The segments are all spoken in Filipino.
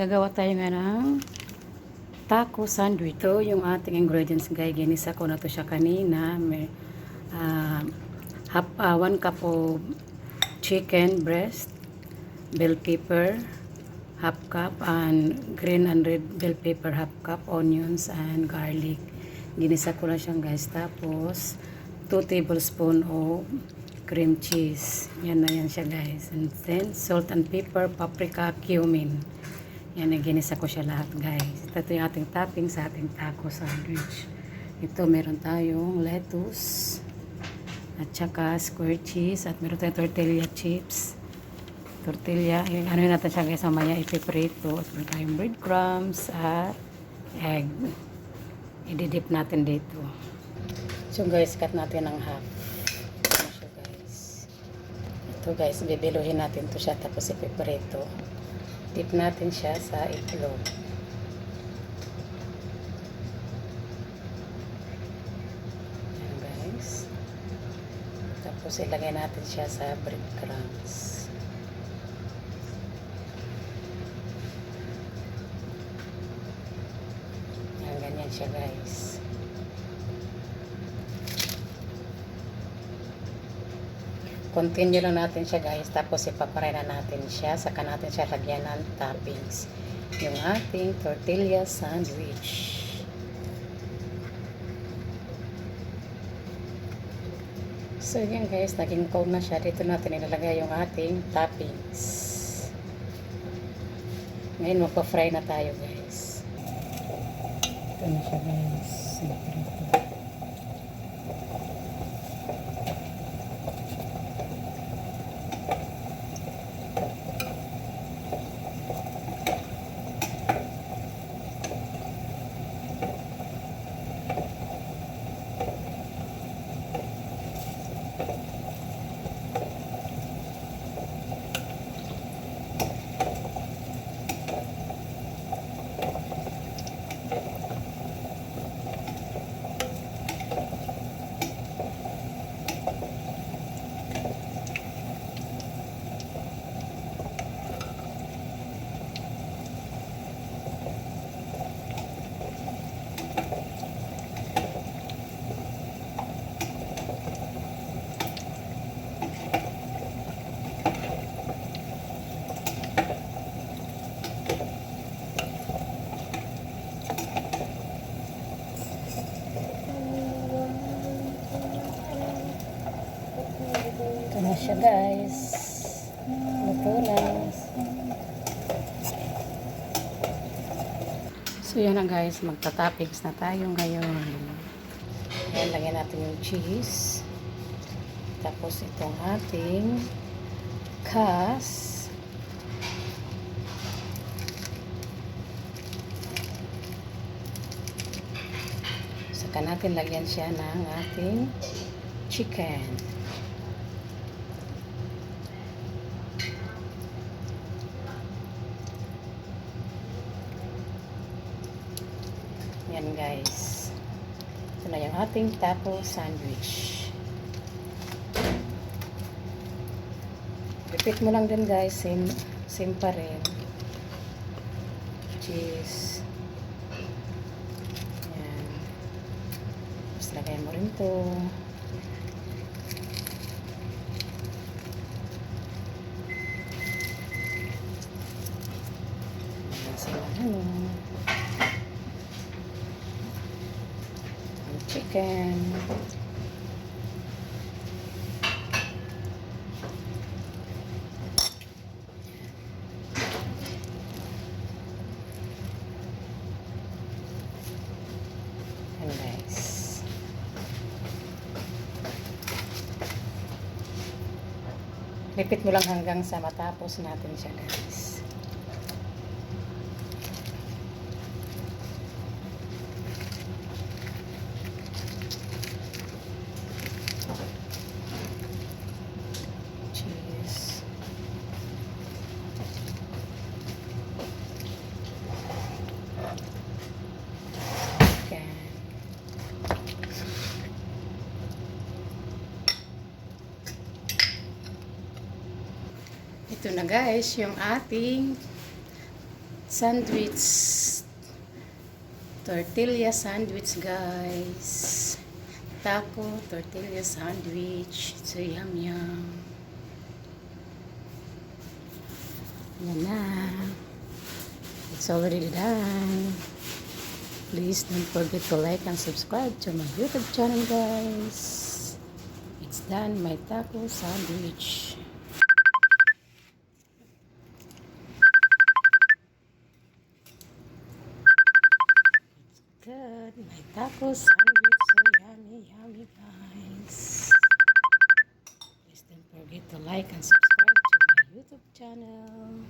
Gagawa tayo nga ng taco sandwich. Ito yung ating ingredients guys. Ginisa ko na to siya kanina. May 1 cup of chicken breast, bell pepper, 1/2 cup, and green and red bell pepper, 1/2 cup, onions and garlic. Ginisa ko na siya guys. Tapos 2 tablespoon of cream cheese. Yan na yan siya guys. And then salt and pepper, paprika, cumin. Yan, ginisa ko siya lahat guys. Ito yung ating topping sa ating taco sandwich. Ito, meron tayong lettuce at saka square cheese at meron tayong tortilla chips. Tortilla, ano yun natin siya guys, mamaya ipiprito. At meron tayong breadcrumbs at egg. I-dip natin dito. So guys, cut natin ng half. Ito siya guys. Ito guys, bibiluhin natin to siya tapos ipiprito. Dip natin siya sa itlog. Ayan guys. Tapos ilagay natin siya sa breadcrumbs. Ayan, ganyan siya guys. Continue lang natin siya guys, tapos ipaparay na natin siya, saka natin siya lagyan ng toppings, yung ating tortilla sandwich. So yan guys, naging cold na siya. Dito natin ilalagay yung ating toppings. Ngayon magpa-fry na tayo guys. Ito na siya guys. Ito na siya guys. Luto na. So yan na guys, magta-toppings na tayo ngayon. Ayan, lagyan natin yung cheese. Tapos itong ating kas. Saka natin lagyan siya ng ating chicken. Yan guys. Ito na yung ating taco sandwich. Repeat mo lang din guys. Same pa rin. Cheese. Yan. Tapos lagay mo rin to. Yan sila chicken. And guys. Repeat mo lang hanggang sa matapos natin siya guys. Ito na guys, yung ating sandwich, tortilla sandwich, guys. Taco tortilla sandwich. So yum yum. Yan na. It's already done. Please don't forget to like and subscribe to my YouTube channel, guys. It's done, my taco sandwich. Good, my taco sandwich. So yummy, yummy, guys. Please don't forget to like and subscribe to my YouTube channel.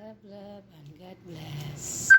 Love, love, and God bless.